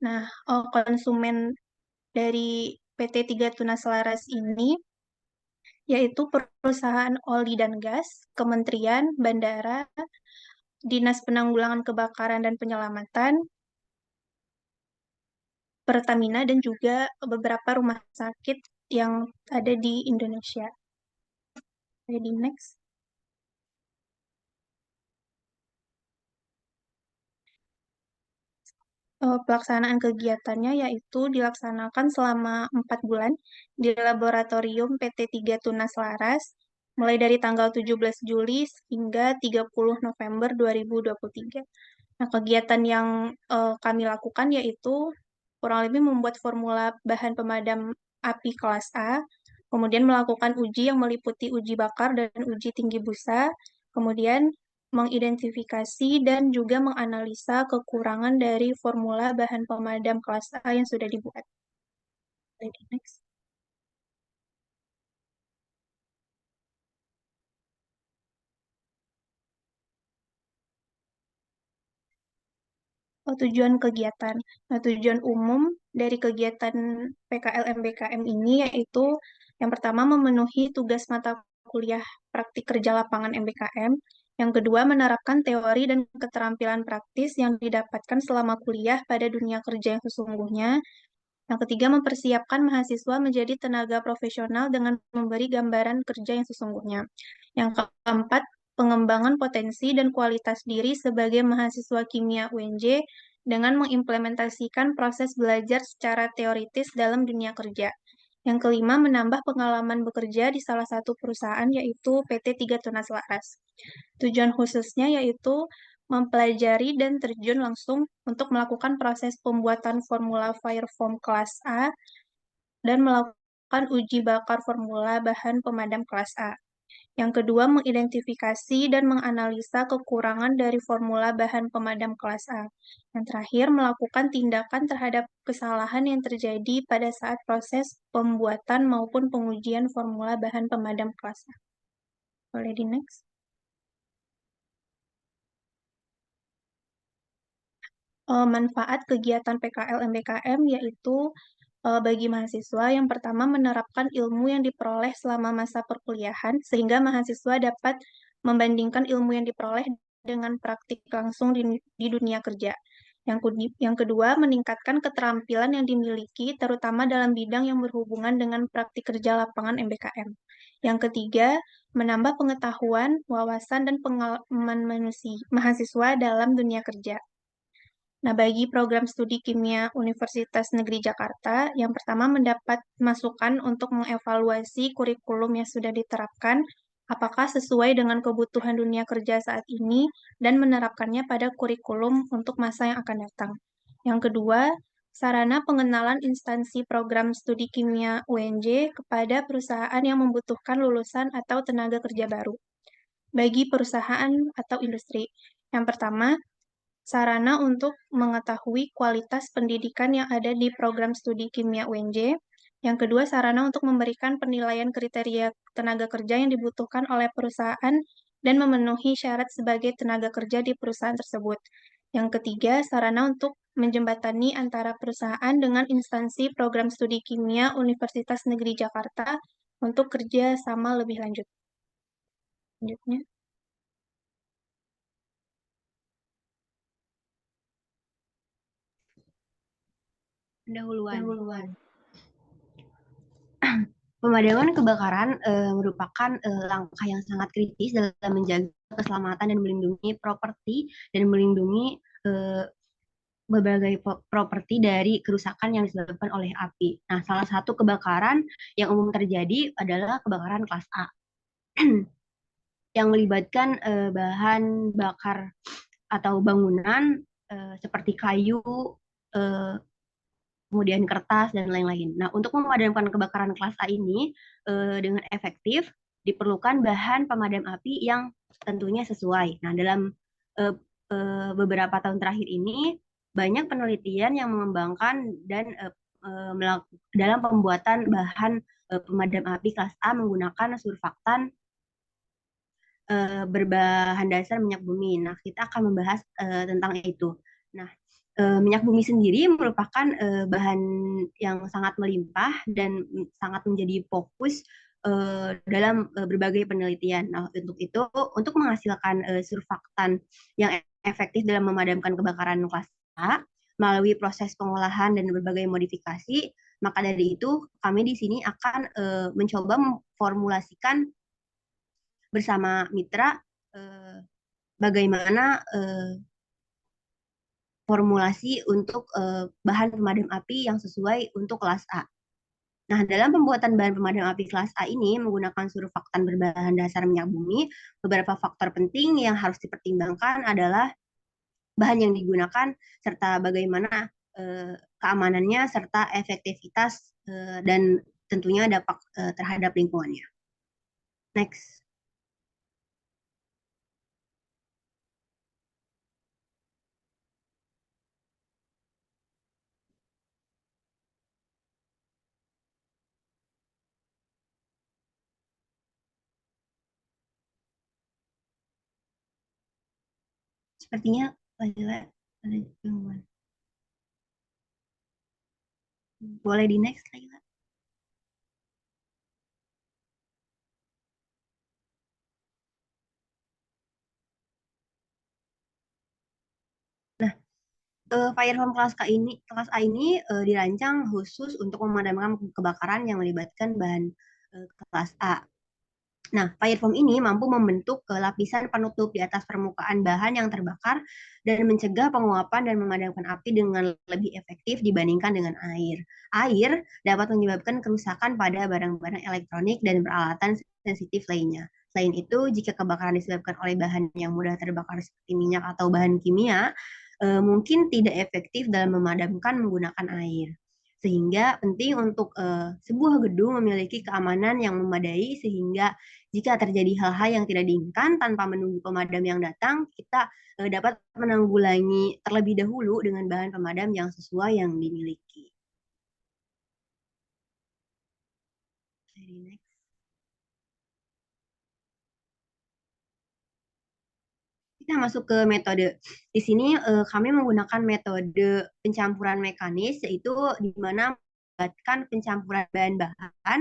Nah, konsumen dari PT Tiga Tunas Laras ini yaitu perusahaan oli dan gas, kementerian, bandara, Dinas Penanggulangan Kebakaran dan Penyelamatan, Pertamina, dan juga beberapa rumah sakit yang ada di Indonesia. Jadi next. Pelaksanaan kegiatannya yaitu dilaksanakan selama 4 bulan di laboratorium PT Tiga Tunas Laras, mulai dari tanggal 17 Juli hingga 30 November 2023. Nah, kegiatan yang kami lakukan yaitu kurang lebih membuat formula bahan pemadam api kelas A, kemudian melakukan uji yang meliputi uji bakar dan uji tinggi busa, kemudian mengidentifikasi dan juga menganalisa kekurangan dari formula bahan pemadam kelas A yang sudah dibuat. Next. Tujuan kegiatan. Nah, tujuan umum dari kegiatan PKL MBKM ini yaitu yang pertama memenuhi tugas mata kuliah praktik kerja lapangan MBKM, yang kedua menerapkan teori dan keterampilan praktis yang didapatkan selama kuliah pada dunia kerja yang sesungguhnya, yang ketiga mempersiapkan mahasiswa menjadi tenaga profesional dengan memberi gambaran kerja yang sesungguhnya. Yang keempat, pengembangan potensi dan kualitas diri sebagai mahasiswa kimia UNJ dengan mengimplementasikan proses belajar secara teoritis dalam dunia kerja. Yang kelima, menambah pengalaman bekerja di salah satu perusahaan yaitu PT Tiga Tunas Laras. Tujuan khususnya yaitu mempelajari dan terjun langsung untuk melakukan proses pembuatan formula fire foam kelas A dan melakukan uji bakar formula bahan pemadam kelas A. Yang kedua, mengidentifikasi dan menganalisa kekurangan dari formula bahan pemadam kelas A. Yang terakhir, melakukan tindakan terhadap kesalahan yang terjadi pada saat proses pembuatan maupun pengujian formula bahan pemadam kelas A. Boleh di next? Manfaat kegiatan PKL MBKM yaitu bagi mahasiswa yang pertama menerapkan ilmu yang diperoleh selama masa perkuliahan sehingga mahasiswa dapat membandingkan ilmu yang diperoleh dengan praktik langsung di dunia kerja. Yang kedua, meningkatkan keterampilan yang dimiliki terutama dalam bidang yang berhubungan dengan praktik kerja lapangan MBKM. Yang ketiga, menambah pengetahuan, wawasan, dan pengalaman mahasiswa dalam dunia kerja. Nah, bagi program studi kimia Universitas Negeri Jakarta, yang pertama mendapat masukan untuk mengevaluasi kurikulum yang sudah diterapkan, apakah sesuai dengan kebutuhan dunia kerja saat ini, dan menerapkannya pada kurikulum untuk masa yang akan datang. Yang kedua, sarana pengenalan instansi program studi kimia UNJ kepada perusahaan yang membutuhkan lulusan atau tenaga kerja baru. Bagi perusahaan atau industri, yang pertama, sarana untuk mengetahui kualitas pendidikan yang ada di program studi kimia UNJ. Yang kedua, sarana untuk memberikan penilaian kriteria tenaga kerja yang dibutuhkan oleh perusahaan dan memenuhi syarat sebagai tenaga kerja di perusahaan tersebut. Yang ketiga, sarana untuk menjembatani antara perusahaan dengan instansi program studi kimia Universitas Negeri Jakarta untuk kerja sama lebih lanjut. Selanjutnya. Pendahuluan. Pemadaman kebakaran merupakan langkah yang sangat kritis dalam menjaga keselamatan dan melindungi properti dan melindungi berbagai properti dari kerusakan yang disebabkan oleh api. Nah, salah satu kebakaran yang umum terjadi adalah kebakaran kelas A yang melibatkan bahan bakar atau bangunan seperti kayu, kemudian kertas, dan lain-lain. Nah, untuk memadamkan kebakaran kelas A ini dengan efektif, diperlukan bahan pemadam api yang tentunya sesuai. Nah, dalam beberapa tahun terakhir ini, banyak penelitian yang mengembangkan dan dalam pembuatan bahan pemadam api kelas A menggunakan surfaktan berbahan dasar minyak bumi. Nah, kita akan membahas tentang itu. Nah, Minyak bumi sendiri merupakan bahan yang sangat melimpah dan sangat menjadi fokus dalam berbagai penelitian. Nah, untuk itu, untuk menghasilkan surfaktan yang efektif dalam memadamkan kebakaran kelas A melalui proses pengolahan dan berbagai modifikasi, maka dari itu kami di sini akan mencoba memformulasikan bersama mitra eh, bagaimana formulasi untuk bahan pemadam api yang sesuai untuk kelas A. Nah, dalam pembuatan bahan pemadam api kelas A ini menggunakan surfaktan berbahan dasar minyak bumi, beberapa faktor penting yang harus dipertimbangkan adalah bahan yang digunakan serta bagaimana keamanannya serta efektivitas dan tentunya dampak terhadap lingkungannya. Next. Sepertinya Lila ada gangguan. Boleh di next, Lila. Nah, Firefoam kelas A ini dirancang khusus untuk memadamkan kebakaran yang melibatkan bahan kelas A. Nah, Firefoam ini mampu membentuk lapisan penutup di atas permukaan bahan yang terbakar dan mencegah penguapan dan memadamkan api dengan lebih efektif dibandingkan dengan air. Air dapat menyebabkan kerusakan pada barang-barang elektronik dan peralatan sensitif lainnya. Selain itu, jika kebakaran disebabkan oleh bahan yang mudah terbakar seperti minyak atau bahan kimia, mungkin tidak efektif dalam memadamkan menggunakan air. Sehingga penting untuk sebuah gedung memiliki keamanan yang memadai sehingga jika terjadi hal-hal yang tidak diinginkan tanpa menunggu pemadam yang datang, kita dapat menanggulangi terlebih dahulu dengan bahan pemadam yang sesuai yang dimiliki. Kita masuk ke metode. Di sini kami menggunakan metode pencampuran mekanis, yaitu di mana membuatkan pencampuran bahan-bahan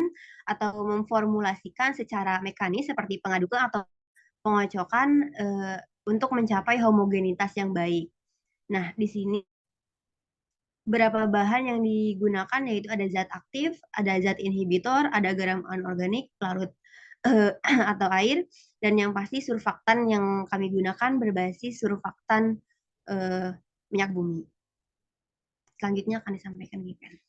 atau memformulasikan secara mekanis seperti pengadukan atau pengocokan untuk mencapai homogenitas yang baik. Nah, di sini beberapa bahan yang digunakan yaitu ada zat aktif, ada zat inhibitor, ada garam anorganik, larut atau air, dan yang pasti surfaktan yang kami gunakan berbasis surfaktan eh, minyak bumi. Selanjutnya akan disampaikan Given.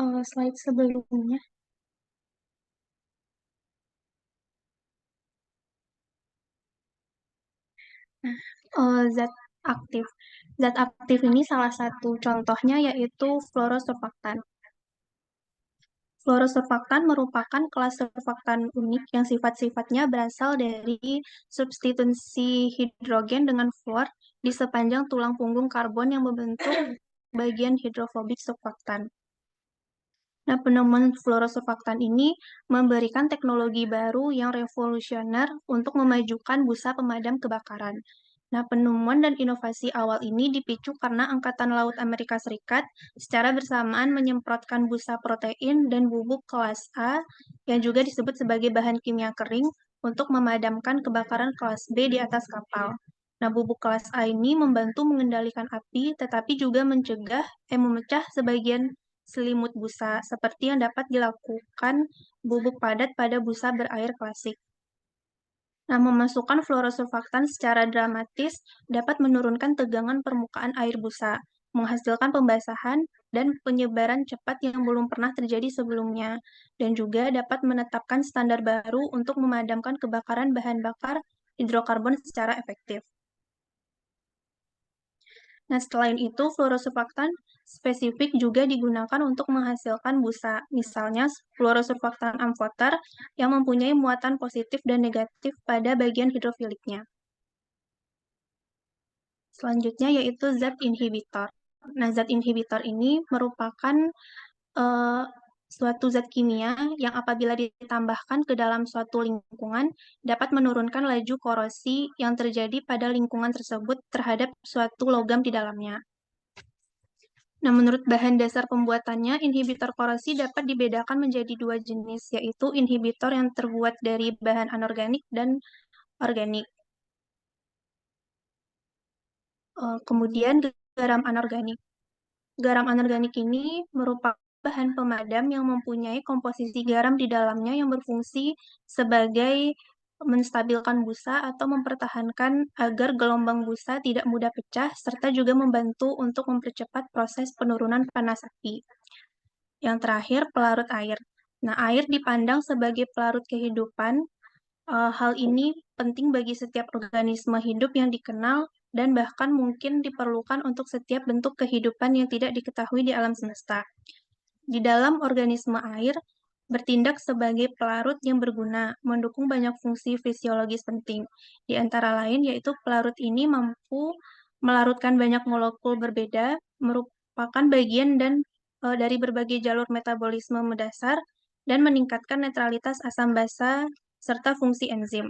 Slide sebelumnya. Nah, zat aktif. Zat aktif ini salah satu contohnya yaitu fluorosurfaktan. Fluorosurfaktan merupakan kelas surfaktan unik yang sifat-sifatnya berasal dari substitusi hidrogen dengan fluor di sepanjang tulang punggung karbon yang membentuk bagian hidrofobik surfaktan. Nah, penemuan fluorosurfaktan ini memberikan teknologi baru yang revolusioner untuk memajukan busa pemadam kebakaran. Nah, penemuan dan inovasi awal ini dipicu karena Angkatan Laut Amerika Serikat secara bersamaan menyemprotkan busa protein dan bubuk kelas A yang juga disebut sebagai bahan kimia kering untuk memadamkan kebakaran kelas B di atas kapal. Nah, bubuk kelas A ini membantu mengendalikan api, tetapi juga memecah sebagian selimut busa, seperti yang dapat dilakukan bubuk padat pada busa berair klasik. Nah, memasukkan fluorosurfaktan secara dramatis dapat menurunkan tegangan permukaan air busa, menghasilkan pembasahan dan penyebaran cepat yang belum pernah terjadi sebelumnya, dan juga dapat menetapkan standar baru untuk memadamkan kebakaran bahan bakar hidrokarbon secara efektif. Nah, selain itu, fluorosurfaktan spesifik juga digunakan untuk menghasilkan busa. Misalnya, fluorosurfaktan amfoter yang mempunyai muatan positif dan negatif pada bagian hidrofiliknya. Selanjutnya yaitu zat inhibitor. Nah, zat inhibitor ini merupakan uh, suatu zat kimia yang apabila ditambahkan ke dalam suatu lingkungan dapat menurunkan laju korosi yang terjadi pada lingkungan tersebut terhadap suatu logam di dalamnya. Nah, menurut bahan dasar pembuatannya, inhibitor korosi dapat dibedakan menjadi dua jenis, yaitu inhibitor yang terbuat dari bahan anorganik dan organik. Kemudian garam anorganik. Garam anorganik ini merupakan bahan pemadam yang mempunyai komposisi garam di dalamnya yang berfungsi sebagai menstabilkan busa atau mempertahankan agar gelombang busa tidak mudah pecah, serta juga membantu untuk mempercepat proses penurunan panas api. Yang terakhir, pelarut air. Nah, air dipandang sebagai pelarut kehidupan. Hal ini penting bagi setiap organisme hidup yang dikenal dan bahkan mungkin diperlukan untuk setiap bentuk kehidupan yang tidak diketahui di alam semesta. Di dalam organisme air, bertindak sebagai pelarut yang berguna, mendukung banyak fungsi fisiologis penting. Di antara lain, yaitu pelarut ini mampu melarutkan banyak molekul berbeda, merupakan bagian dari berbagai jalur metabolisme mendasar, dan meningkatkan netralitas asam basa serta fungsi enzim.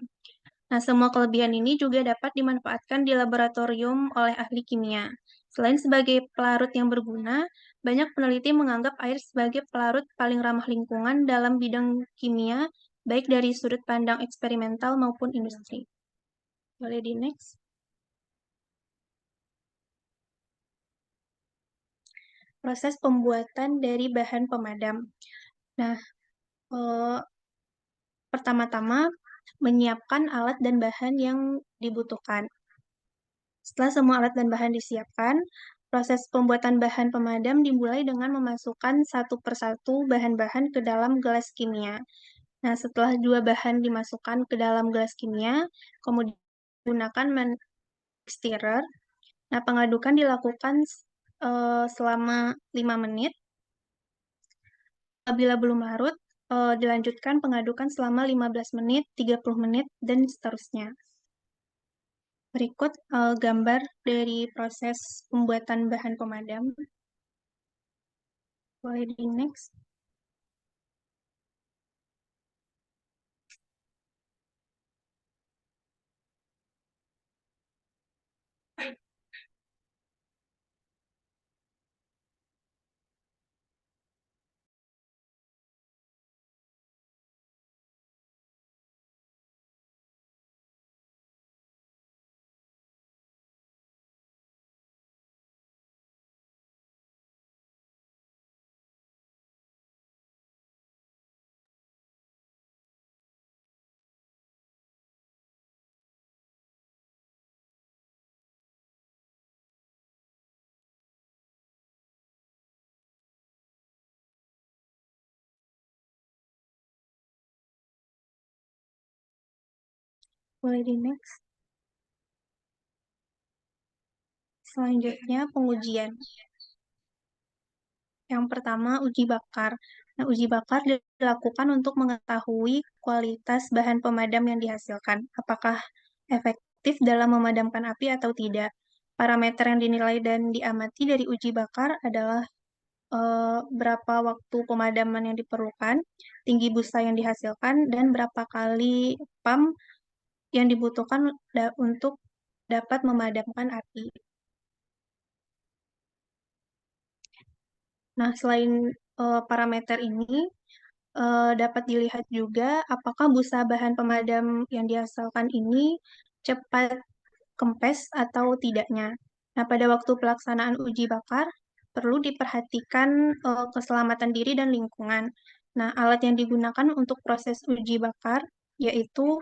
Nah, semua kelebihan ini juga dapat dimanfaatkan di laboratorium oleh ahli kimia. Selain sebagai pelarut yang berguna, banyak peneliti menganggap air sebagai pelarut paling ramah lingkungan dalam bidang kimia, baik dari sudut pandang eksperimental maupun industri. Boleh di next. Proses pembuatan dari bahan pemadam. Nah, pertama-tama menyiapkan alat dan bahan yang dibutuhkan. Setelah semua alat dan bahan disiapkan, proses pembuatan bahan pemadam dimulai dengan memasukkan satu persatu bahan-bahan ke dalam gelas kimia. Nah, setelah dua bahan dimasukkan ke dalam gelas kimia, kemudian gunakan stirrer. Nah, pengadukan dilakukan selama 5 menit. Apabila belum larut, dilanjutkan pengadukan selama 15 menit, 30 menit, dan seterusnya. Berikut gambar dari proses pembuatan bahan pemadam. Boleh di next. Boleh di next. Selanjutnya pengujian. Yang pertama, uji bakar. Nah, uji bakar dilakukan untuk mengetahui kualitas bahan pemadam yang dihasilkan. Apakah efektif dalam memadamkan api atau tidak. Parameter yang dinilai dan diamati dari uji bakar adalah berapa waktu pemadaman yang diperlukan, tinggi busa yang dihasilkan, dan berapa kali pump yang dibutuhkan untuk dapat memadamkan api. Nah, selain parameter ini, dapat dilihat juga apakah busa bahan pemadam yang dihasilkan ini cepat kempes atau tidaknya. Nah, pada waktu pelaksanaan uji bakar, perlu diperhatikan keselamatan diri dan lingkungan. Nah, alat yang digunakan untuk proses uji bakar yaitu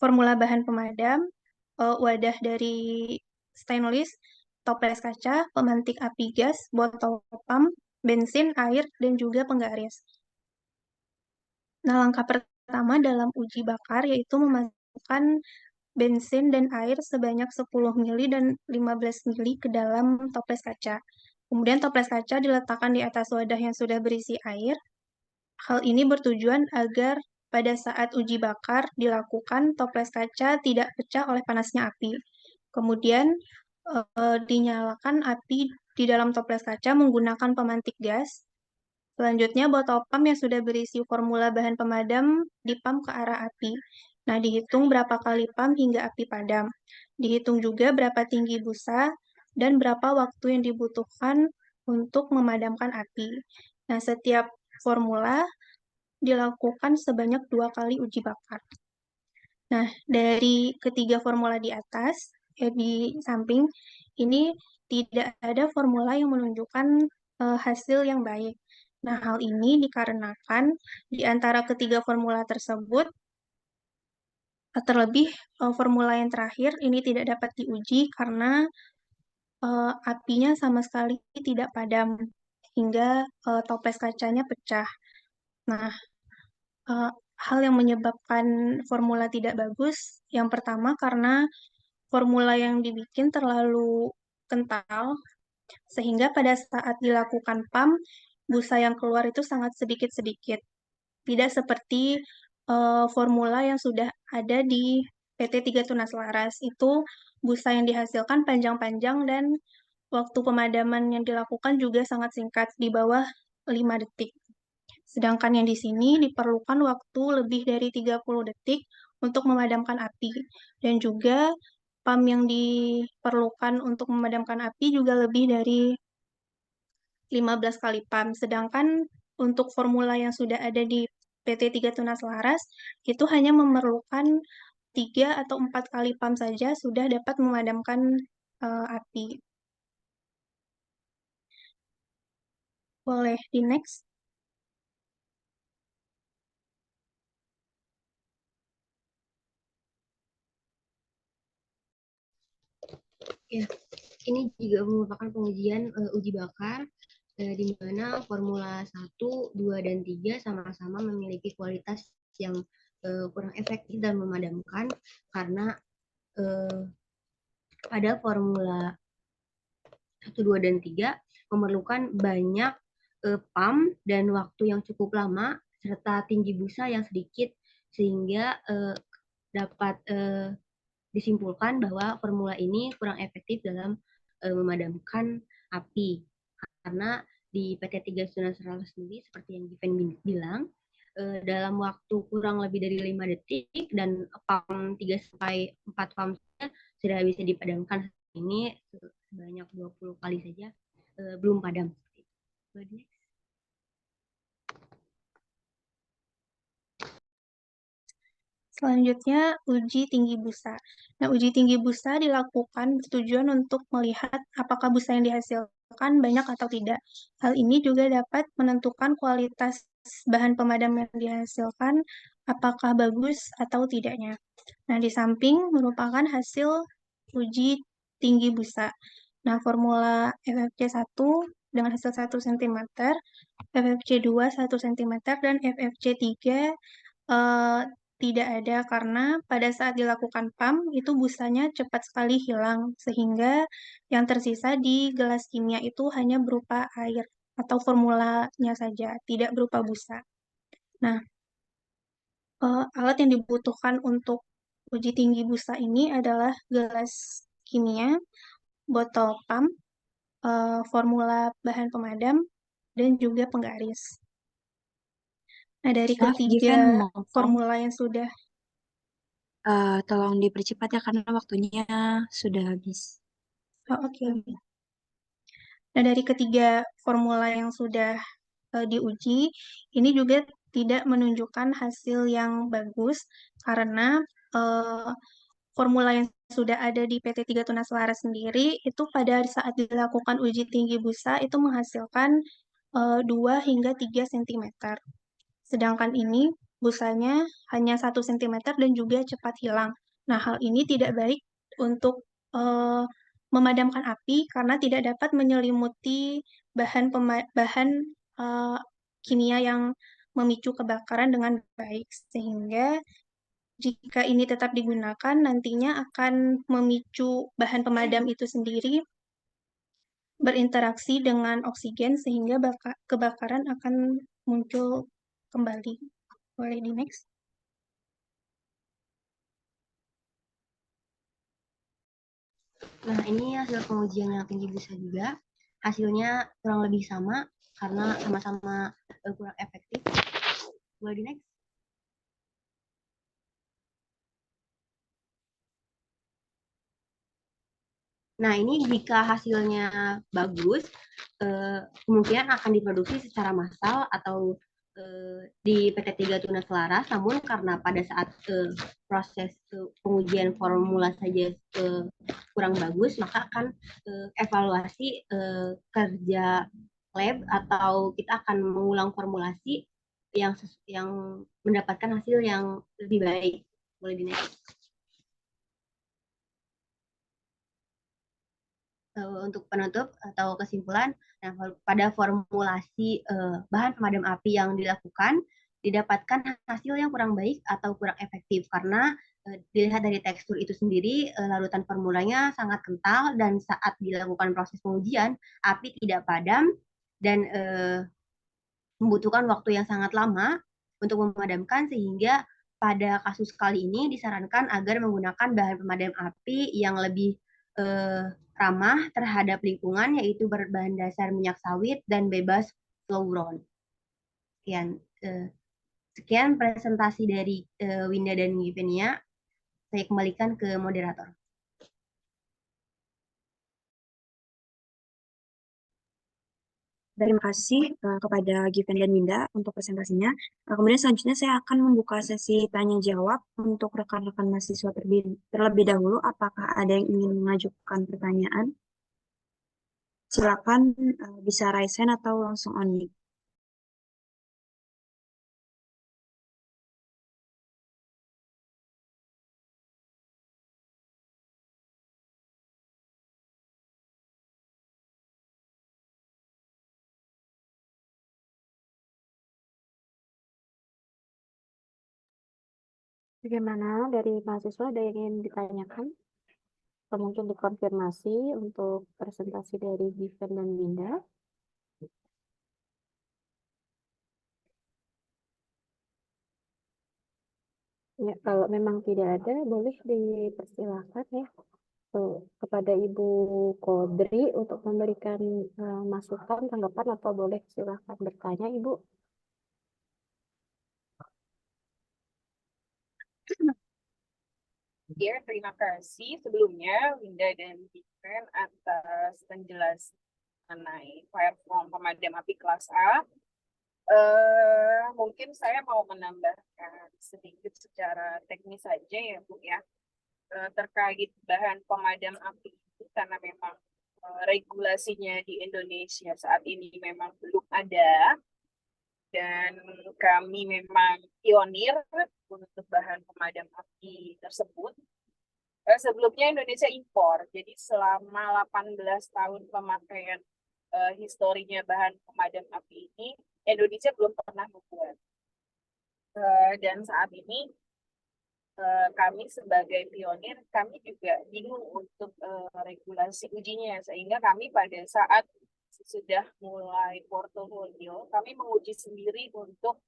formula bahan pemadam, wadah dari stainless, toples kaca, pemantik api gas, botol pump, bensin, air, dan juga penggaris. Nah, langkah pertama dalam uji bakar yaitu memasukkan bensin dan air sebanyak 10 mili dan 15 mili ke dalam toples kaca. Kemudian toples kaca diletakkan di atas wadah yang sudah berisi air. Hal ini bertujuan agar pada saat uji bakar dilakukan, toples kaca tidak pecah oleh panasnya api. Kemudian dinyalakan api di dalam toples kaca menggunakan pemantik gas. Selanjutnya, botol pam yang sudah berisi formula bahan pemadam dipam ke arah api. Nah, dihitung berapa kali pam hingga api padam. Dihitung juga berapa tinggi busa dan berapa waktu yang dibutuhkan untuk memadamkan api. Nah, setiap formula dilakukan sebanyak 2 kali uji bakar. Nah, dari ketiga formula di atas, di samping, ini tidak ada formula yang menunjukkan hasil yang baik. Nah, hal ini dikarenakan di antara ketiga formula tersebut, terlebih formula yang terakhir ini tidak dapat diuji karena apinya sama sekali tidak padam hingga toples kacanya pecah. Nah, eh, hal yang menyebabkan formula tidak bagus, yang pertama karena formula yang dibikin terlalu kental, sehingga pada saat dilakukan pam, busa yang keluar itu sangat sedikit-sedikit. Tidak seperti formula yang sudah ada di PT 3 Tunas Laras. Itu busa yang dihasilkan panjang-panjang dan waktu pemadaman yang dilakukan juga sangat singkat, di bawah 5 detik. Sedangkan yang di sini diperlukan waktu lebih dari 30 detik untuk memadamkan api. Dan juga pam yang diperlukan untuk memadamkan api juga lebih dari 15 kali pam. Sedangkan untuk formula yang sudah ada di PT 3 Tunas Laras, itu hanya memerlukan 3 atau 4 kali pam saja sudah dapat memadamkan api. Boleh di next. Ya, ini juga merupakan pengujian uji bakar di mana Formula 1, 2, dan 3 sama-sama memiliki kualitas yang kurang efektif dan memadamkan karena uh, pada Formula 1, 2, dan 3 memerlukan banyak pam dan waktu yang cukup lama serta tinggi busa yang sedikit sehingga dapat disimpulkan bahwa formula ini kurang efektif dalam memadamkan api karena di PT 3 Nasional sendiri seperti yang Given bilang dalam waktu kurang lebih dari 5 detik dan pam 3 sampai 4 pam sudah bisa dipadamkan. Ini sebanyak 20 kali saja belum padam. Selanjutnya, uji tinggi busa. Nah, uji tinggi busa dilakukan bertujuan untuk melihat apakah busa yang dihasilkan banyak atau tidak. Hal ini juga dapat menentukan kualitas bahan pemadam yang dihasilkan, apakah bagus atau tidaknya. Nah, di samping merupakan hasil uji tinggi busa. Nah, formula FFC1 dengan hasil 1 cm, FFC2 1 cm, dan FFC3 tidak ada karena pada saat dilakukan pam itu busanya cepat sekali hilang sehingga yang tersisa di gelas kimia itu hanya berupa air atau formulanya saja, tidak berupa busa. Nah, alat yang dibutuhkan untuk uji tinggi busa ini adalah gelas kimia, botol pam, formula bahan pemadam, dan juga penggaris. Nah, dari Maaf, ketiga Given motong. formula yang sudah Tolong dipercepat ya karena waktunya sudah habis. oke. Nah, dari ketiga formula yang sudah diuji, ini juga tidak menunjukkan hasil yang bagus karena uh, formula yang sudah ada di PT 3 Tunas Laras sendiri itu pada saat dilakukan uji tinggi busa itu menghasilkan 2 hingga 3 cm. Sedangkan ini busanya hanya 1 cm dan juga cepat hilang. Nah, hal ini tidak baik untuk memadamkan api karena tidak dapat menyelimuti bahan kimia yang memicu kebakaran dengan baik. Sehingga jika ini tetap digunakan, nantinya akan memicu bahan pemadam itu sendiri berinteraksi dengan oksigen sehingga kebakaran akan muncul kembali. Boleh di next. Nah, ini hasil pengujian yang tinggi busa juga. Hasilnya kurang lebih sama karena sama-sama kurang efektif. Boleh di next. Nah, ini jika hasilnya bagus, kemungkinan akan diproduksi secara massal atau di PT 3 Tunas Selaras. Namun karena pada saat proses pengujian formula saja kurang bagus, maka akan evaluasi kerja lab atau kita akan mengulang formulasi yang mendapatkan hasil yang lebih baik. Boleh di next. Untuk penutup atau kesimpulan, nah, pada formulasi bahan pemadam api yang dilakukan, didapatkan hasil yang kurang baik atau kurang efektif karena dilihat dari tekstur itu sendiri, larutan formulanya sangat kental dan saat dilakukan proses pengujian, api tidak padam dan membutuhkan waktu yang sangat lama untuk memadamkan, sehingga pada kasus kali ini disarankan agar menggunakan bahan pemadam api yang lebih ramah terhadap lingkungan, yaitu berbahan dasar minyak sawit dan bebas fluoron. Sekian presentasi dari Winda dan Givenia. Saya kembalikan ke moderator. Terima kasih kepada Given dan Winda untuk presentasinya. Kemudian selanjutnya saya akan membuka sesi tanya jawab untuk rekan-rekan mahasiswa terlebih dahulu. Apakah ada yang ingin mengajukan pertanyaan? Silakan bisa raise hand atau langsung on mic. Bagaimana dari mahasiswa, ada yang ingin ditanyakan? Atau mungkin dikonfirmasi untuk presentasi dari Given dan Winda? Ya, kalau memang tidak ada, boleh dipersilakan ya kepada Ibu Kodri untuk memberikan masukan, tanggapan, atau boleh silakan bertanya, Ibu. Ya, terima kasih sebelumnya Winda dan Given atas penjelasan mengenai platform pemadam api kelas A. Mungkin saya mau menambahkan sedikit secara teknis saja ya Bu ya, terkait bahan pemadam api itu, karena memang regulasinya di Indonesia saat ini memang belum ada, dan kami memang pionir untuk bahan pemadam api tersebut. Sebelumnya Indonesia impor, jadi selama 18 tahun pemakaian historinya bahan pemadam api ini, Indonesia belum pernah membuat. Dan saat ini kami sebagai pionir, kami juga bingung untuk regulasi ujinya, sehingga kami pada saat sudah mulai portofolio, kami menguji sendiri untuk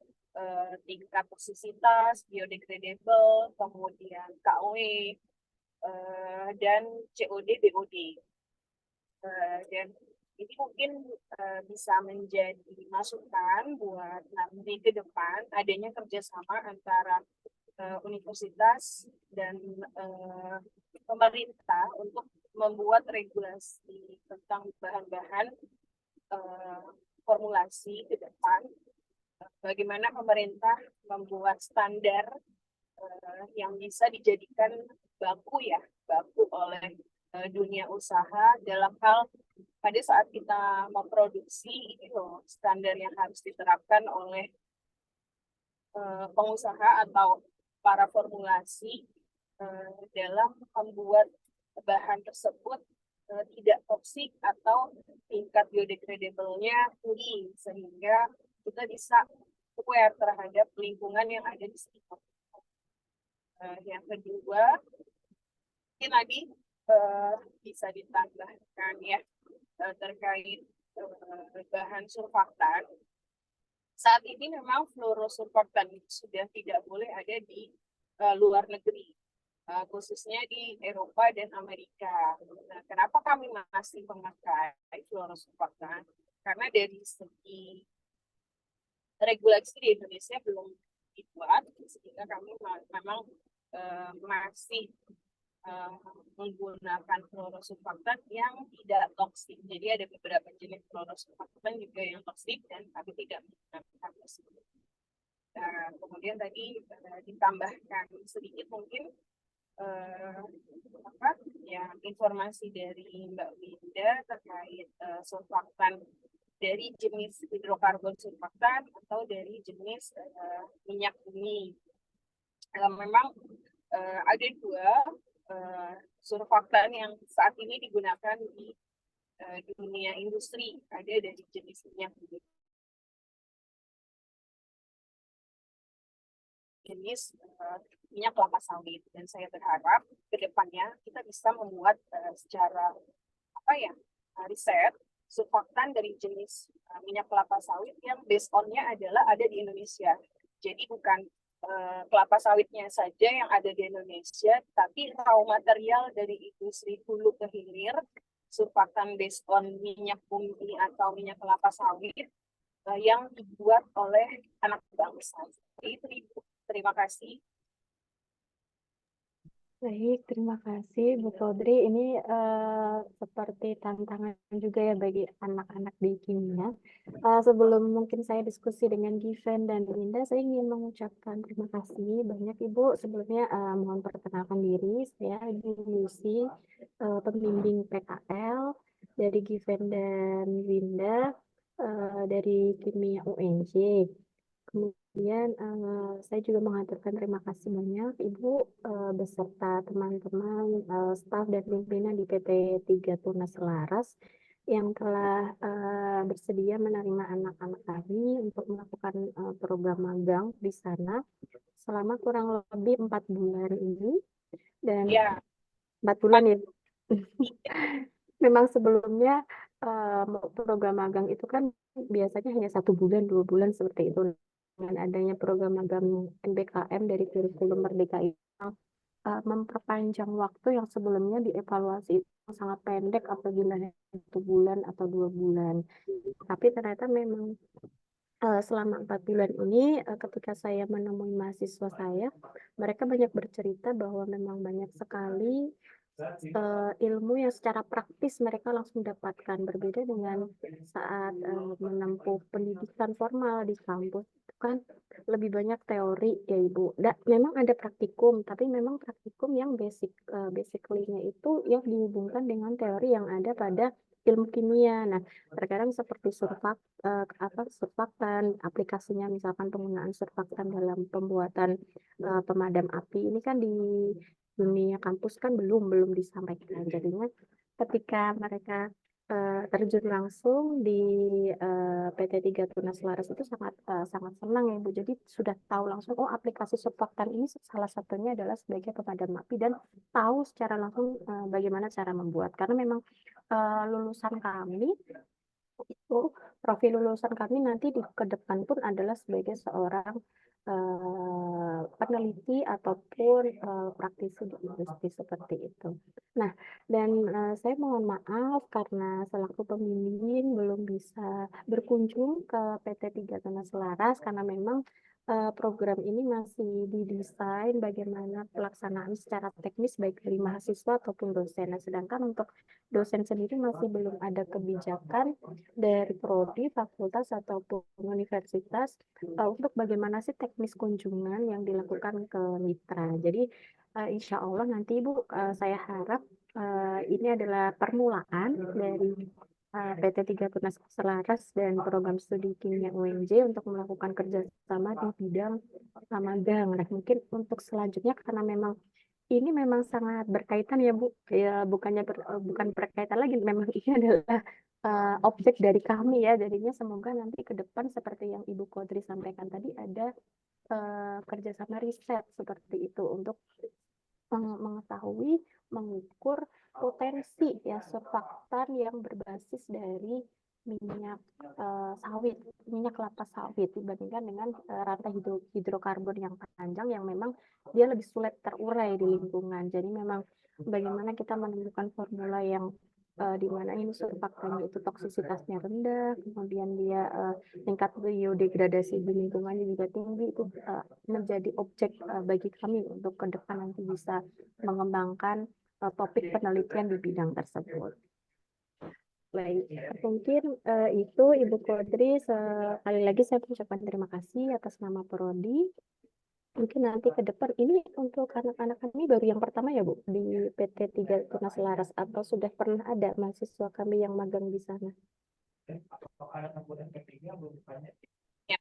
tingkat toksisitas, biodegradable, kemudian KW, dan COD, BOD. Dan ini mungkin bisa menjadi masukan buat nanti ke depan adanya kerjasama antara universitas dan pemerintah untuk membuat regulasi tentang bahan-bahan formulasi ke depan. Bagaimana pemerintah membuat standar yang bisa dijadikan baku oleh dunia usaha dalam hal pada saat kita memproduksi, ini loh standar yang harus diterapkan oleh pengusaha atau para formulasi dalam membuat bahan tersebut tidak toksik atau tingkat biodegradable-nya tinggi, sehingga kita bisa aware terhadap lingkungan yang ada di sekitar. Yang kedua, mungkin tadi bisa ditambahkan ya terkait bahan surfaktan. Saat ini memang fluorosurfaktan sudah tidak boleh ada di luar negeri, khususnya di Eropa dan Amerika. Nah, kenapa kami masih memakai fluorosurfaktan? Karena dari segi regulasi di Indonesia belum dibuat, sehingga kami memang masih menggunakan fluorosurfaktan yang tidak toksik. Jadi ada beberapa jenis fluorosurfaktan juga yang toksik dan kami tidak menggunakan tersebut. Kemudian tadi ditambahkan sedikit mungkin informasi dari Mbak Winda terkait surfaktan dari jenis hidrokarbon surfaktan atau dari jenis minyak bumi. Memang ada dua surfaktan yang saat ini digunakan di dunia industri, ada dari jenis minyak bumi, jenis minyak kelapa sawit, dan saya berharap ke depannya kita bisa membuat secara riset surfaktan dari jenis minyak kelapa sawit yang based on-nya adalah ada di Indonesia. Jadi bukan kelapa sawitnya saja yang ada di Indonesia, tapi raw material dari industri hulu ke hilir, surfaktan based on minyak bumi atau minyak kelapa sawit yang dibuat oleh anak bangsa. Itu Ibu. Terima kasih. Baik, terima kasih Bu Kodri. Ini seperti tantangan juga ya bagi anak-anak di kimia. Sebelum mungkin saya diskusi dengan Given dan Linda, saya ingin mengucapkan terima kasih banyak Ibu. Sebelumnya mohon perkenalkan diri, saya Lucy, pembimbing PKL dari Given dan Linda dari kimia UNJ. Kemudian saya juga mengaturkan terima kasih banyak Ibu beserta teman-teman staf dan pimpinan di PT 3 Tunas Selaras yang telah bersedia menerima anak-anak kami untuk melakukan program magang di sana selama kurang lebih 4 bulan ini. Dan Ya. 4 bulan ya. Memang sebelumnya program magang itu kan biasanya hanya 1 bulan, 2 bulan seperti itu. Dengan adanya program magang MBKM dari kurikulum Merdeka itu memperpanjang waktu yang sebelumnya dievaluasi itu sangat pendek apabila 1 bulan atau 2 bulan. Tapi ternyata memang selama 4 bulan ini ketika saya menemui mahasiswa saya, mereka banyak bercerita bahwa memang banyak sekali ilmu yang secara praktis mereka langsung dapatkan, berbeda dengan saat menempuh pendidikan formal di kampus itu kan lebih banyak teori ya Ibu. Memang ada praktikum, tapi memang praktikum yang basically-nya itu yang dihubungkan dengan teori yang ada pada ilmu kimia. Nah, terkadang seperti surfaktan, aplikasinya misalkan penggunaan surfaktan dalam pembuatan pemadam api ini kan di dunia kampus kan belum disampaikan. Jadinya ketika mereka terjun langsung di PT 3 Tunas Selaras itu sangat senang ya Bu. Jadi sudah tahu langsung aplikasi surfaktan ini salah satunya adalah sebagai pemadam api dan tahu secara langsung bagaimana cara membuat. Karena memang lulusan kami itu profil lulusan kami nanti ke depan pun adalah sebagai seorang peneliti ataupun praktisi di industri seperti itu. Nah, dan saya mohon maaf karena selaku pembimbing belum bisa berkunjung ke PT 3 Tunas Selaras karena memang program ini masih didesain bagaimana pelaksanaan secara teknis baik dari mahasiswa ataupun dosen. Nah, sedangkan untuk dosen sendiri masih belum ada kebijakan dari prodi, fakultas ataupun universitas untuk bagaimana sih teknis kunjungan yang dilakukan ke mitra. Jadi insya Allah nanti Ibu saya harap ini adalah permulaan dari PT 3 Tunas Selaras dan program studi kimia UNJ untuk melakukan kerjasama di bidang magang. Nah, mungkin untuk selanjutnya karena memang ini memang sangat berkaitan ya Bu, ya bukan berkaitan lagi, memang ini adalah objek dari kami ya, jadinya semoga nanti ke depan seperti yang Ibu Kodri sampaikan tadi ada kerjasama riset seperti itu untuk mengetahui, mengukur potensi ya surfaktan yang berbasis dari minyak sawit, minyak kelapa sawit dibandingkan dengan rantai hidrokarbon yang panjang yang memang dia lebih sulit terurai di lingkungan. Jadi memang bagaimana kita menemukan formula yang di mana ini surfaktannya itu toksisitasnya rendah, kemudian dia tingkat biodegradasi di lingkungannya juga tinggi, itu menjadi objek bagi kami untuk ke depan nanti bisa mengembangkan topik penelitian di bidang tersebut. Baik, mungkin itu Ibu Kodri. Sekali lagi saya mengucapkan terima kasih atas nama Prodi. Mungkin nanti ke depan ini untuk anak-anak kami baru yang pertama ya Bu di PT 3 Tunas Laras, atau sudah pernah ada mahasiswa kami yang magang di sana? Ya.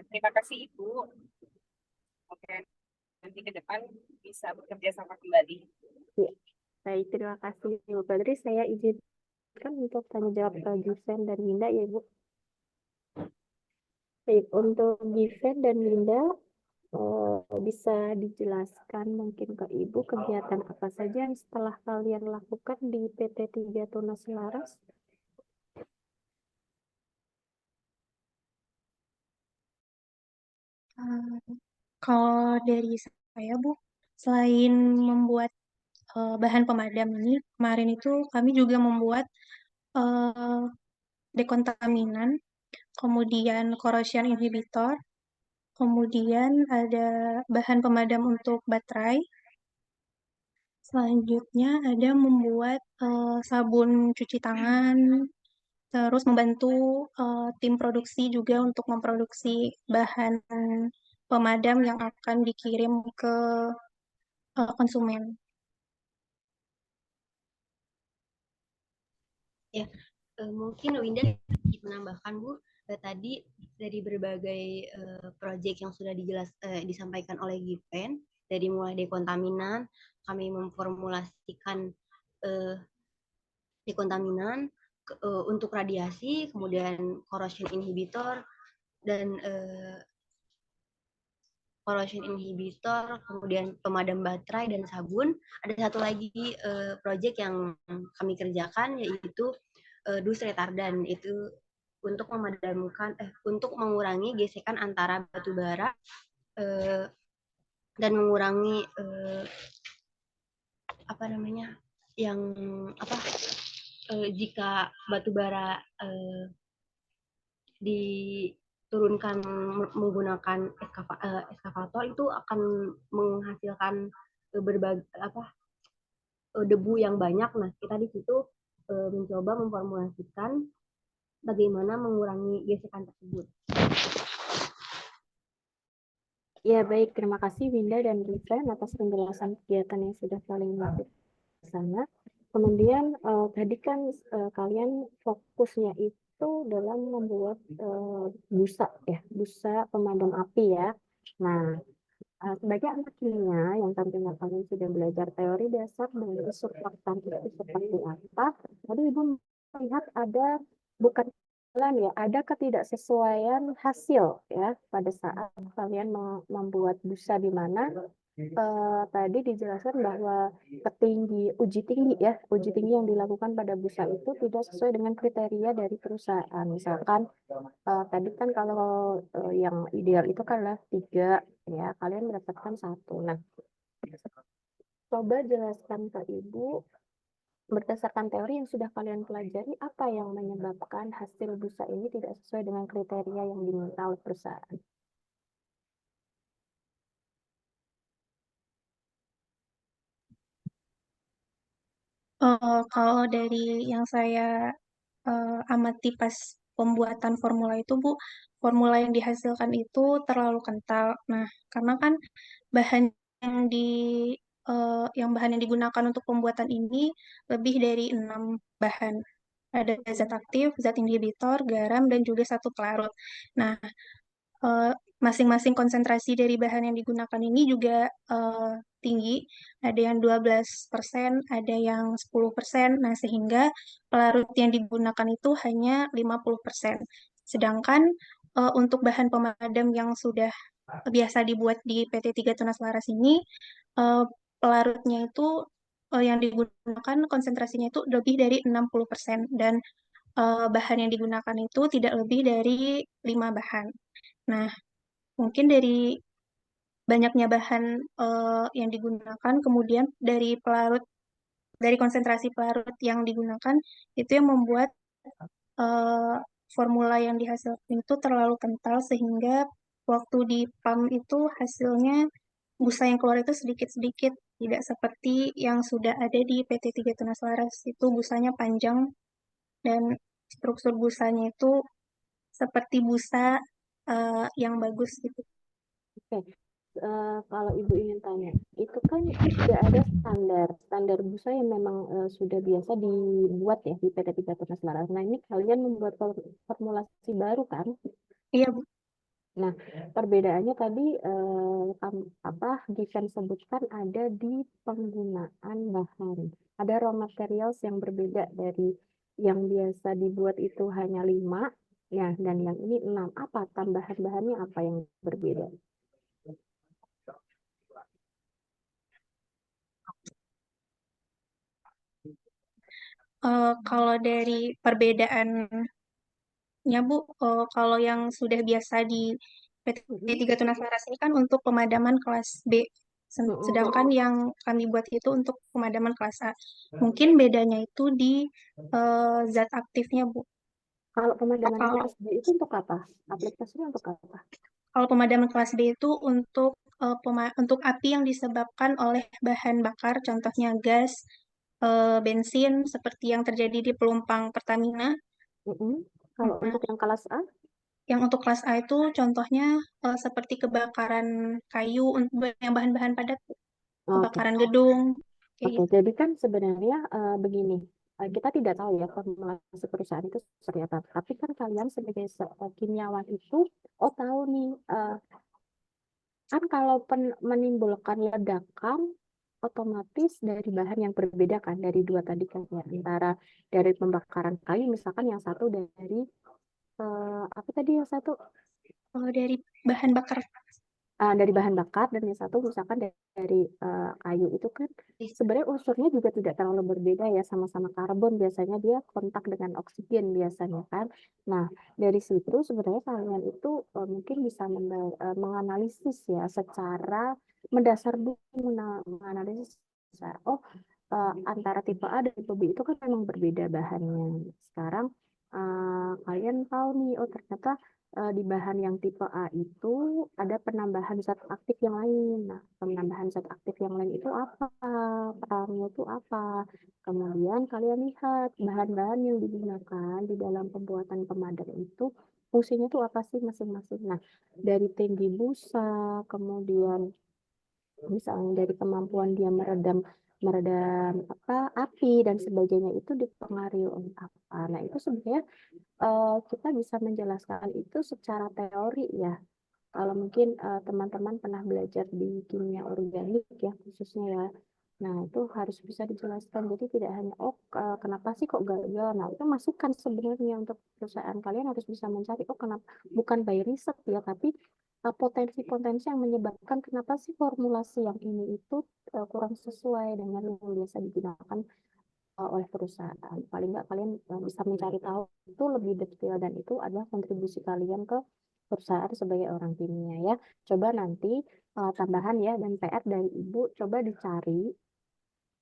Terima kasih Ibu. Oke, nanti ke depan bisa bekerja sama kembali. Ya. Baik, terima kasih Ibu Kodri. Saya izinkan untuk tanya jawab Given dan Winda ya Ibu. Baik, untuk Given dan Winda, bisa dijelaskan mungkin ke Ibu kegiatan apa saja yang setelah kalian lakukan di PT 3 Tunas Laras? Kalau dari saya, Bu, selain membuat bahan pemadam ini, kemarin itu kami juga membuat eh, dekontaminan, kemudian corrosion inhibitor, kemudian ada bahan pemadam untuk baterai. Selanjutnya ada membuat sabun cuci tangan, terus membantu tim produksi juga untuk memproduksi bahan pemadam yang akan dikirim ke konsumen. Ya, mungkin Winda menambahkan Bu, tadi dari berbagai proyek yang sudah disampaikan oleh Given, dari mulai dekontaminan, kami memformulasikan dekontaminan untuk radiasi, kemudian corrosion inhibitor, dan corrosion inhibitor, kemudian pemadam baterai dan sabun. Ada satu lagi proyek yang kami kerjakan yaitu dus retardan, itu untuk memadamkan untuk mengurangi gesekan antara batu bara dan mengurangi apa namanya yang apa jika batu bara diturunkan menggunakan eskavator itu akan menghasilkan berbagai debu yang banyak. Nah, kita di situ mencoba memformulasikan bagaimana mengurangi gesekan tersebut. Ya, baik. Terima kasih Winda dan Given atas penjelasan kegiatan yang sudah kalian lakukan di sana. Kemudian tadi kan kalian fokusnya itu dalam membuat busa ya, busa pemadam api ya. Nah, sebagai anak kimia yang tentunya kalian sudah belajar teori dasar mengenai surfaktan itu seperti apa, tadi Ibu melihat ada bukan ya, ada ketidaksesuaian hasil ya pada saat kalian membuat busa, di mana tadi dijelaskan bahwa uji tinggi yang dilakukan pada busa itu tidak sesuai dengan kriteria dari perusahaan. Misalkan tadi kan kalau yang ideal itu kan adalah 3 ya, kalian mendapatkan 1. Nah, coba jelaskan ke Ibu berdasarkan teori yang sudah kalian pelajari, apa yang menyebabkan hasil busa ini tidak sesuai dengan kriteria yang diminta oleh perusahaan? Kalau dari yang saya amati pas pembuatan formula itu, Bu, formula yang dihasilkan itu terlalu kental. Nah, karena kan bahan yang di bahan yang digunakan untuk pembuatan ini lebih dari 6 bahan. Ada zat aktif, zat inhibitor, garam, dan juga satu pelarut. Nah, eh, masing-masing konsentrasi dari bahan yang digunakan ini juga tinggi, ada yang 12%, ada yang 10%, nah sehingga pelarut yang digunakan itu hanya 50%. Sedangkan untuk bahan pemadam yang sudah biasa dibuat di PT 3 Tunas Laras ini, eh, pelarutnya itu yang digunakan konsentrasinya itu lebih dari 60%, dan bahan yang digunakan itu tidak lebih dari 5 bahan. Nah, mungkin dari banyaknya bahan yang digunakan, kemudian dari pelarut dari konsentrasi pelarut yang digunakan itu yang membuat eh, formula yang dihasilkan itu terlalu kental sehingga waktu di pump itu hasilnya busa yang keluar itu sedikit-sedikit, tidak seperti yang sudah ada di PT3 Tunas Laras. Itu busanya panjang dan struktur busanya itu seperti busa yang bagus gitu. Oke. Kalau Ibu ingin tanya, itu kan sudah ada standar busa yang memang sudah biasa dibuat ya di PT3 Tunas Laras. Nah, ini kalian membuat formulasi baru kan? Iya, Bu. Nah, perbedaannya tadi Given sebutkan ada di penggunaan bahan. Ada raw materials yang berbeda dari yang biasa dibuat itu hanya 5, ya, dan yang ini 6. Apa tambahan bahannya apa yang berbeda? Kalau dari perbedaannya, Bu, kalau yang sudah biasa di PT3 Tunas Laras ini kan untuk pemadaman kelas B, sedangkan yang kami buat itu untuk pemadaman kelas A. Mungkin bedanya itu di zat aktifnya, Bu. Kalau pemadaman Kalau kelas B itu untuk apa? Aplikasinya untuk apa? kalau pemadaman kelas B itu untuk api yang disebabkan oleh bahan bakar, contohnya gas, bensin, seperti yang terjadi di pelumpang Pertamina. Kalau Nah, untuk yang kelas A? yang untuk kelas A itu contohnya seperti kebakaran kayu, yang bahan-bahan padat, Oke. kebakaran gedung, kayak Oke, gitu. jadi kan sebenarnya begini, kita tidak tahu ya formulasi perusahaan itu seperti apa. Tapi kan kalian sebagai kimiawan itu, oh tahu nih, kan kalau menimbulkan ledakan, otomatis dari bahan yang berbeda kan, dari dua tadi kan ya, antara dari pembakaran kayu, misalkan yang satu dari, apa tadi yang satu? Dari bahan bakar. Dari bahan bakar dan yang satu misalkan dari kayu itu kan sebenarnya unsurnya juga tidak terlalu berbeda ya, sama-sama karbon, biasanya dia kontak dengan oksigen biasanya kan. Nah, dari situ sebenarnya kalian itu mungkin bisa menganalisis ya secara mendasar dulu, menganalisis antara tipe A dan tipe B itu kan memang berbeda bahannya. Sekarang kalian tahu nih, oh ternyata di bahan yang tipe A itu ada penambahan zat aktif yang lain. Nah, penambahan zat aktif yang lain itu apa? Perannya itu apa? Kemudian kalian lihat bahan-bahan yang digunakan di dalam pembuatan pemadam itu fungsinya itu apa sih masing-masing. Nah, dari tinggi busa, kemudian misalnya dari kemampuan dia meredam meredam api dan sebagainya itu dipengaruhi oleh apa. Nah, itu sebenarnya kita bisa menjelaskan itu secara teori ya. Kalau mungkin teman-teman pernah belajar di kimia organik ya khususnya ya. Nah, itu harus bisa dijelaskan. Jadi tidak hanya, oh kenapa sih kok gagal. Nah, itu masukan sebenarnya untuk perusahaan. Kalian harus bisa mencari, oh kenapa, bukan by riset ya, tapi potensi-potensi yang menyebabkan kenapa sih formulasi yang ini itu kurang sesuai dengan yang biasa digunakan oleh perusahaan. Paling nggak kalian bisa mencari tahu itu lebih detail, dan itu adalah kontribusi kalian ke perusahaan sebagai orang kimia ya. Coba nanti tambahan ya, dan PR dari Ibu, coba dicari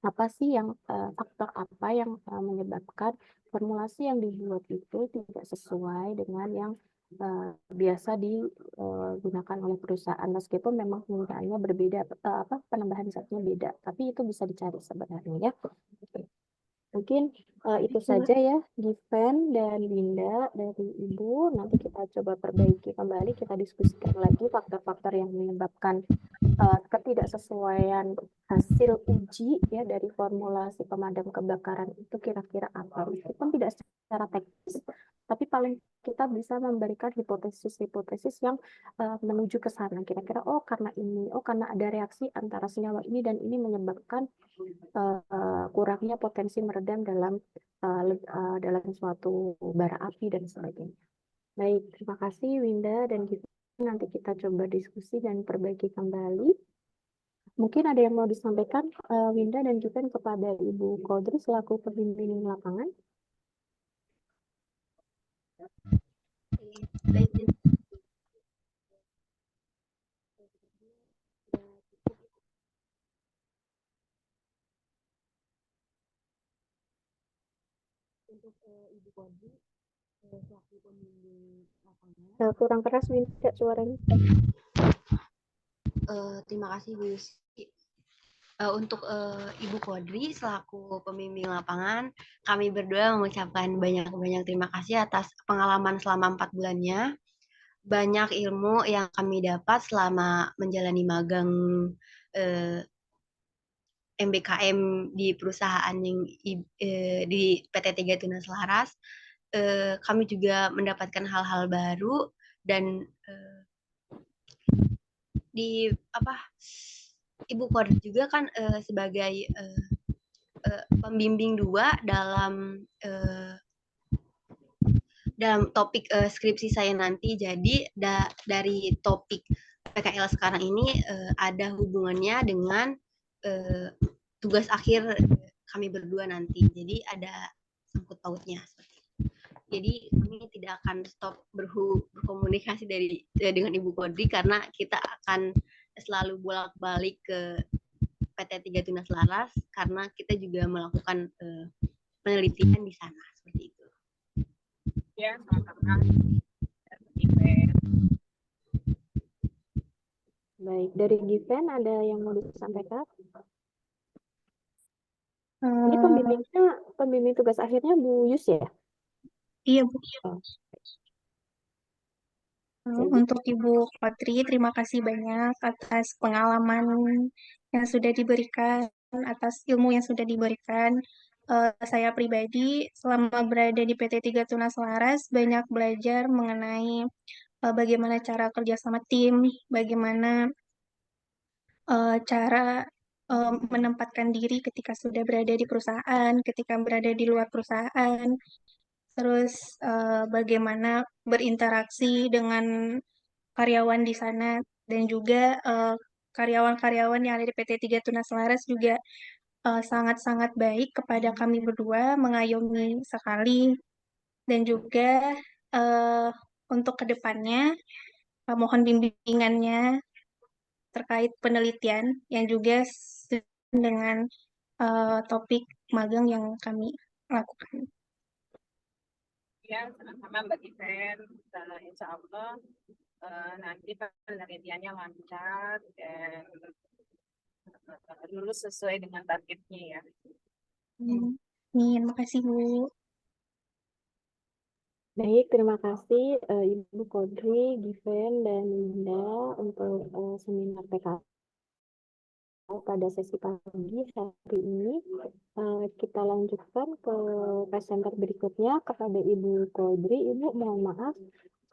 apa sih yang faktor apa yang menyebabkan formulasi yang dibuat itu tidak sesuai dengan yang biasa digunakan oleh perusahaan, meskipun memang penggunaannya berbeda, penambahan zatnya beda, tapi itu bisa dicari sebenarnya ya. Mungkin itu saja ya, Given dan Linda dari Ibu. Nanti kita coba perbaiki kembali, kita diskusikan lagi faktor-faktor yang menyebabkan ketidaksesuaian hasil uji ya dari formulasi pemadam kebakaran itu kira-kira apa. Meskipun tidak secara teknis, tapi paling kita bisa memberikan hipotesis-hipotesis yang menuju ke sana. Kira-kira, oh karena ini, oh karena ada reaksi antara senyawa ini dan ini menyebabkan kurangnya potensi meredam dalam suatu bara api dan sebagainya. Baik, terima kasih Winda dan kita nanti kita coba diskusi dan perbaiki kembali. Mungkin ada yang mau disampaikan Winda dan juga kepada Ibu Kodri selaku pembimbing lapangan. Baik, untuk Ibu Kodri selaku pembimbing lapangan. Kurang keras minta suaranya. Terima kasih Bu Yusi. Untuk Ibu Kodri selaku pembimbing lapangan, kami berdua mengucapkan banyak-banyak terima kasih atas pengalaman selama 4 bulannya. Banyak ilmu yang kami dapat selama menjalani magang MBKM di perusahaan yang di PT Tiga Tunas Laras. Kami juga mendapatkan hal-hal baru dan di Ibu Kodri juga kan sebagai pembimbing 2 dalam topik skripsi saya nanti. Jadi dari topik PKL sekarang ini ada hubungannya dengan tugas akhir kami berdua nanti. Jadi ada sangkut pautnya seperti itu. Jadi kami tidak akan stop berkomunikasi dengan Ibu Kodri karena kita akan selalu bolak-balik ke PT Tiga Tunas Laras karena kita juga melakukan penelitian di sana seperti itu. Ya, sama-sama. Given. Baik, dari Given ada yang mau disampaikan? Ini pembimbing tugas akhirnya Bu Yus ya? Iya, Bu. Oh. Untuk Ibu Kodri, terima kasih banyak atas pengalaman yang sudah diberikan, atas ilmu yang sudah diberikan. Saya pribadi selama berada di PT Tiga Tunas Laras banyak belajar mengenai bagaimana cara kerja sama tim, bagaimana cara menempatkan diri ketika sudah berada di perusahaan, ketika berada di luar perusahaan, terus bagaimana berinteraksi dengan karyawan di sana, dan juga karyawan-karyawan yang ada di PT Tiga Tunas Laras juga sangat-sangat baik kepada kami berdua, mengayomi sekali, dan juga untuk kedepannya mohon bimbingannya terkait penelitian yang juga dengan topik magang yang kami lakukan. Ya, sama-sama Mbak Given. Insya Allah nanti penelitiannya lancar dan lulus sesuai dengan targetnya ya. Amin, makasih Bu. Baik, terima kasih Ibu Kodri, Given, dan Linda untuk seminar PKL pada sesi pagi hari ini. Kita lanjutkan ke presenter berikutnya kepada Ibu Kodri. Ibu, mohon maaf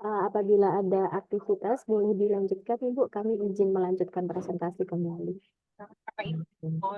apabila ada aktivitas boleh dilanjutkan Ibu. Kami izin melanjutkan presentasi kembali. Apa itu?